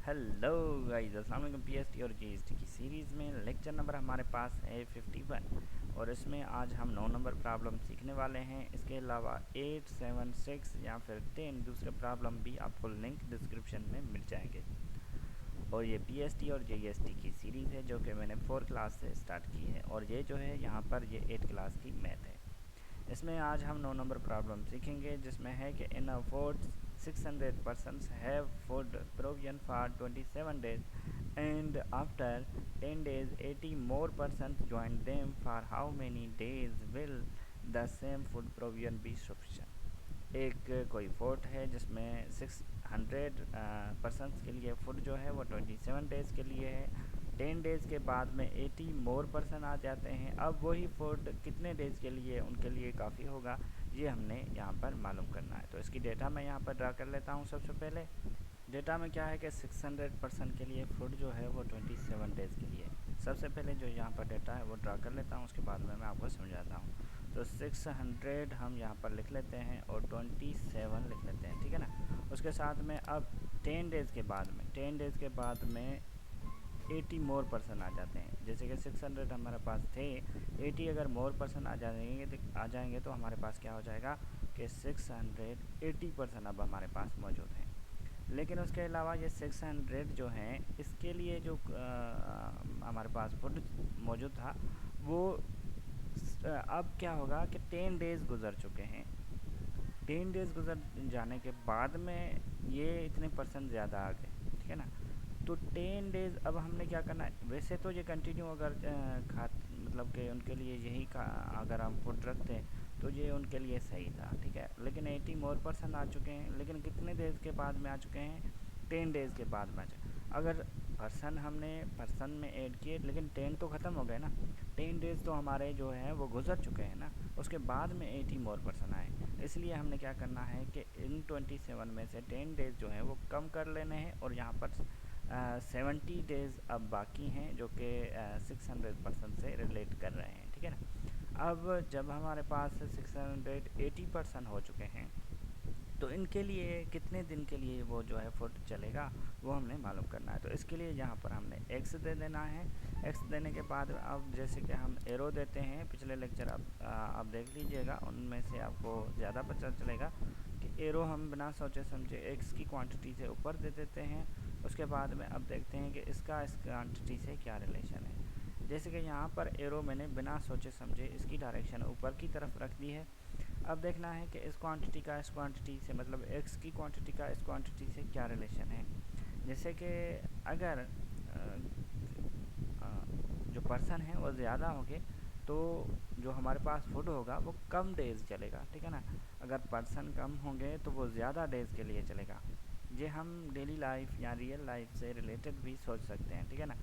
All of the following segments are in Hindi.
हेलो गाइस, अस्सलाम वालेकुम। पीएसटी और जीएसटी की सीरीज़ में लेक्चर नंबर हमारे पास है 51 और इसमें आज हम 9 नंबर प्रॉब्लम सीखने वाले हैं। इसके अलावा 8, 7, 6 या फिर 10 दूसरे प्रॉब्लम भी आपको लिंक डिस्क्रिप्शन में मिल जाएंगे। और ये पीएसटी और जीएसटी की सीरीज़ है जो कि मैंने 4 क्लास से स्टार्ट की है और ये जो है यहाँ पर ये 8 क्लास की मैथ है। इसमें आज हम 9 नंबर प्रॉब्लम सीखेंगे जिसमें है कि इन अ fort 600 persons have food provision for 27 days and after 10 days 80 more persons join them. For how many days will the same food provision be sufficient? एक कोई फोर्ट है जिसमें 600 पर्सनस के लिए फूड जो है वो 27 डेज़ के लिए है। 10 डेज़ के बाद में 80 मोर पर्सन आ जाते हैं। अब वही फूड कितने डेज़ के लिए उनके लिए काफ़ी होगा, ये हमने यहाँ पर मालूम करना है। तो इसकी डेटा मैं यहाँ पर ड्रा कर लेता हूँ। सबसे पहले डेटा में क्या है कि 600 पर्सन के लिए फूड जो है वो 27 डेज़ के लिए। सबसे पहले जो यहाँ पर डेटा है वो ड्रा कर लेता हूँ, उसके बाद में मैं आपको समझाता हूँ। तो 600 हम यहाँ पर लिख लेते हैं और 27 लिख लेते हैं, ठीक है ना। उसके साथ में अब 10 डेज़ के बाद में 80 मोर पर्सन आ जाते हैं। जैसे कि 600 हमारे पास थे, 80 अगर मोर पर्सन आ जाएंगे तो हमारे पास क्या हो जाएगा कि 680 पर्सन अब हमारे पास मौजूद हैं। लेकिन उसके अलावा ये 600 जो हैं इसके लिए जो हमारे पास फूड मौजूद था वो अब क्या होगा कि 10 डेज़ गुज़र चुके हैं। 10 डेज़ गुज़र जाने के बाद में ये इतने परसेंट ज़्यादा आ गए, ठीक है ना। तो 10 डेज़ अब हमने क्या करना है, वैसे तो ये कंटिन्यू अगर मतलब कि उनके लिए यही का अगर हम फूड रखते हैं तो ये उनके लिए सही था, ठीक है। लेकिन 80 मोर पर्सन आ चुके हैं, लेकिन कितने डेज़ के बाद में आ चुके हैं, 10 डेज़ के बाद में आ चुके। अगर पर्सन हमने पर्सन में ऐड किए लेकिन 10 तो ख़त्म हो गए ना, 10 डेज़ तो हमारे जो हैं वो गुजर चुके हैं ना। उसके बाद में 80 मोर पर्सन आए, इसलिए हमने क्या करना है कि इन 27 में से 10 डेज़ जो हैं वो कम कर लेने हैं और यहाँ पर 70 डेज़ अब बाकी हैं जो कि 600% से रिलेट कर रहे हैं, ठीक है ना। अब जब हमारे पास 680% हो चुके हैं तो इनके लिए कितने दिन के लिए वो जो है फुट चलेगा वो हमने मालूम करना है। तो इसके लिए यहाँ पर हमने x दे देना है। x देने के बाद अब जैसे कि हम एरो देते हैं, पिछले लेक्चर आप देख लीजिएगा, उनमें से आपको ज़्यादा पता चलेगा कि एरो हम बिना सोचे समझे x की क्वांटिटी से ऊपर दे देते हैं। उसके बाद में अब देखते हैं कि इसका इस क्वांटिटी से क्या रिलेशन है। जैसे कि यहाँ पर एरो मैंने बिना सोचे समझे इसकी डायरेक्शन ऊपर की तरफ रख दी है। अब देखना है कि इस क्वांटिटी का इस क्वांटिटी से, मतलब x की क्वांटिटी का इस क्वांटिटी से क्या रिलेशन है। जैसे कि अगर जो पर्सन है वो ज़्यादा होंगे तो जो हमारे पास फूड होगा वो कम डेज़ चलेगा, ठीक है ना। अगर पर्सन कम होंगे तो वो ज़्यादा डेज़ के लिए चलेगा। ये हम डेली लाइफ या रियल लाइफ से रिलेटेड भी सोच सकते हैं, ठीक है ना।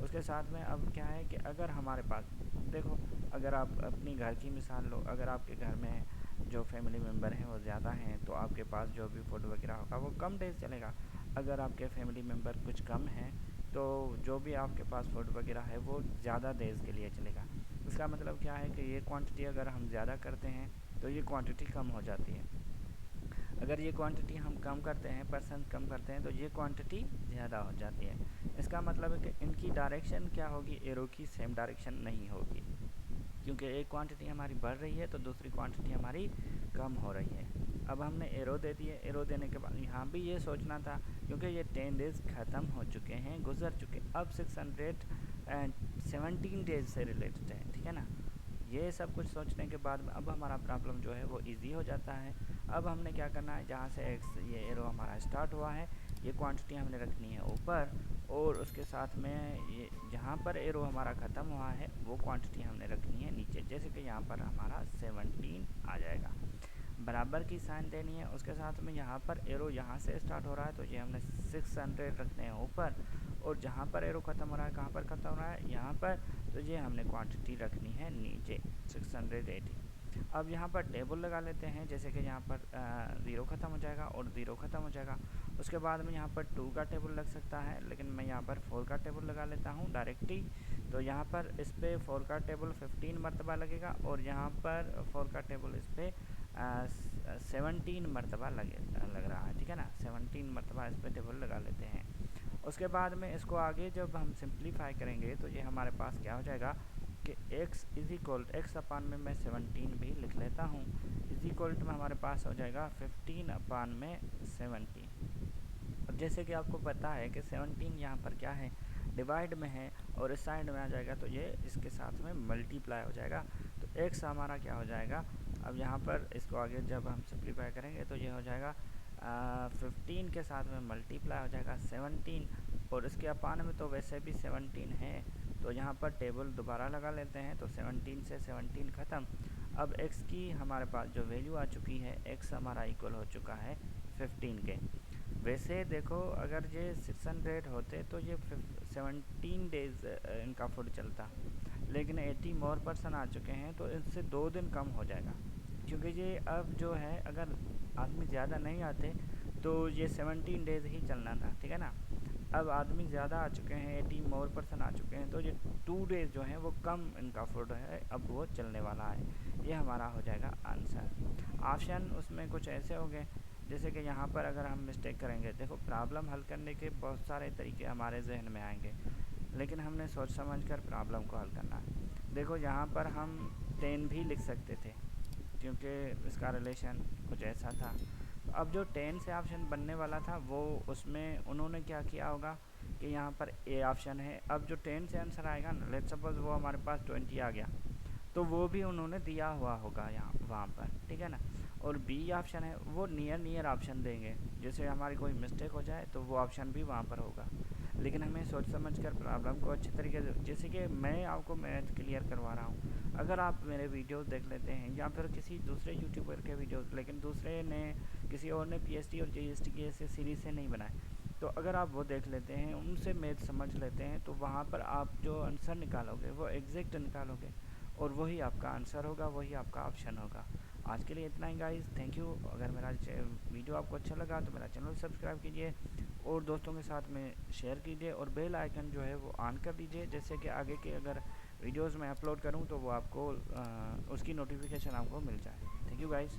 उसके साथ में अब क्या है कि अगर हमारे पास देखो, अगर आप अपनी घर की मिसाल लो, अगर आपके घर में जो फैमिली मेम्बर हैं वो ज़्यादा हैं तो आपके पास जो भी फूड वगैरह होगा वो कम डेज़ चलेगा। अगर आपके फैमिली मेम्बर कुछ कम हैं तो जो भी आपके पास फूड वगैरह है वो ज़्यादा डेज़ के लिए चलेगा। इसका मतलब क्या है कि ये क्वांटिटी अगर हम ज़्यादा करते हैं तो ये क्वांटिटी कम हो जाती है। अगर ये क्वांटिटी हम कम करते हैं, परसेंट कम करते हैं, तो ये क्वांटिटी ज़्यादा हो जाती है। इसका मतलब है कि इनकी डायरेक्शन क्या होगी, एरो की सेम डायरेक्शन नहीं होगी, क्योंकि एक क्वांटिटी हमारी बढ़ रही है तो दूसरी क्वांटिटी हमारी कम हो रही है। अब हमने एरो दे दिए, एरो देने के बाद यहाँ भी ये सोचना था क्योंकि ये 10 डेज़ ख़त्म हो चुके हैं, गुजर चुके। अब 617 डेज़ से रिलेटेड है, ठीक है ना। ये सब कुछ सोचने के बाद अब हमारा प्रॉब्लम जो है वो इजी हो जाता है। अब हमने क्या करना है, जहाँ से एक्स ये एरो हमारा स्टार्ट हुआ है ये क्वांटिटी हमने रखनी है ऊपर, और उसके साथ में ये जहाँ पर एरो हमारा ख़त्म हुआ है वो क्वांटिटी हमने रखनी है नीचे। जैसे कि यहाँ पर हमारा 17 आ जाएगा, बराबर की साइन देनी है। उसके साथ में यहाँ पर एरो यहाँ से स्टार्ट हो रहा है तो ये हमने 600 रखने हैं ऊपर, और जहाँ पर एरो ख़त्म हो रहा है, कहाँ पर ख़त्म हो रहा है, यहाँ पर, तो ये हमने क्वांटिटी रखनी है नीचे 680। अब यहाँ पर टेबल लगा लेते हैं, जैसे कि यहाँ पर 0 ख़त्म हो जाएगा और 0 ख़त्म हो जाएगा। उसके बाद में यहाँ पर 2 का टेबल लग सकता है, लेकिन मैं यहाँ पर 4 का टेबल लगा लेता हूँ डायरेक्टली। तो यहाँ पर इस पर 4 का टेबल 15 मरतबा लगेगा और यहाँ पर 4 का टेबल इस पर 17 मरतबा लग रहा है, ठीक है ना। 17 मरतबा इस पर टेबल लगा लेते हैं। उसके बाद में इसको आगे जब हम सिंप्लीफाई करेंगे तो ये हमारे पास क्या हो जाएगा कि x इज इक्वल x अपान में मैं 17 भी लिख लेता हूँ, इज इक्वल में हमारे पास हो जाएगा 15 अपान में 17। अब जैसे कि आपको पता है कि 17 यहाँ पर क्या है, डिवाइड में है, और इस साइड में आ जाएगा तो ये इसके साथ में मल्टीप्लाई हो जाएगा, तो x हमारा क्या हो जाएगा। अब यहाँ पर इसको आगे जब हम सिंप्लीफाई करेंगे तो ये हो जाएगा 15 के साथ में मल्टीप्लाई हो जाएगा 17, और इसके अपान में तो वैसे भी 17 है, तो यहाँ पर टेबल दोबारा लगा लेते हैं, तो 17 से 17 ख़त्म। अब x की हमारे पास जो वैल्यू आ चुकी है, x हमारा इक्वल हो चुका है 15 के। वैसे देखो अगर ये 600 होते तो ये 17 डेज़ इनका फूड चलता, लेकिन 80 मोर पर्सन आ चुके हैं तो इससे 2 दिन कम हो जाएगा, क्योंकि ये अब जो है अगर आदमी ज़्यादा नहीं आते तो ये 17 डेज़ ही चलना था, ठीक है ना। अब आदमी ज़्यादा आ चुके हैं, 80 मोर पर्सन आ चुके हैं, तो ये 2 डेज़ जो हैं वो कम इनका फूड है, अब वो चलने वाला है। ये हमारा हो जाएगा आंसर। ऑप्शन उसमें कुछ ऐसे हो गए, जैसे कि यहाँ पर अगर हम मिस्टेक करेंगे, देखो प्रॉब्लम हल करने के बहुत सारे तरीके हमारे जहन में आएंगे, लेकिन हमने सोच समझ कर प्रॉब्लम को हल करना है। देखो यहाँ पर हम 10 भी लिख सकते थे, क्योंकि इसका रिलेशन कुछ ऐसा था। तो अब जो 10 से ऑप्शन बनने वाला था वो उसमें उन्होंने क्या किया होगा कि यहाँ पर ए ऑप्शन है, अब जो 10 से आंसर आएगा ना, लेट्स सपोज वो हमारे पास 20 आ गया, तो वो भी उन्होंने दिया हुआ होगा यहाँ वहाँ पर, ठीक है ना। और बी ऑप्शन है वो नियर ऑप्शन देंगे, जैसे हमारी कोई मिस्टेक हो जाए तो वो ऑप्शन भी वहाँ पर होगा। लेकिन हमें सोच समझ कर प्रॉब्लम को अच्छे तरीके से, जैसे कि मैं आपको मैथ क्लियर करवा रहा हूँ, अगर आप मेरे वीडियोस देख लेते हैं या फिर किसी दूसरे यूट्यूबर के वीडियोस, लेकिन दूसरे ने किसी और ने पीएचडी और जीएसटी की ऐसे सीरीज से नहीं बनाए, तो अगर आप वो देख लेते हैं, उनसे मैथ समझ लेते हैं, तो वहाँ पर आप जो आंसर निकालोगे वो एग्जैक्ट निकालोगे, और वही आपका आंसर होगा, वही आपका ऑप्शन होगा। आज के लिए इतना ही गाइस, थैंक यू। अगर मेरा वीडियो आपको अच्छा लगा तो मेरा चैनल सब्सक्राइब कीजिए और दोस्तों के साथ में शेयर कीजिए, और बेल आइकन जो है वो ऑन कर दीजिए, जैसे कि आगे के अगर वीडियोस मैं अपलोड करूं तो वो आपको उसकी नोटिफिकेशन आपको मिल जाए। Thank you guys.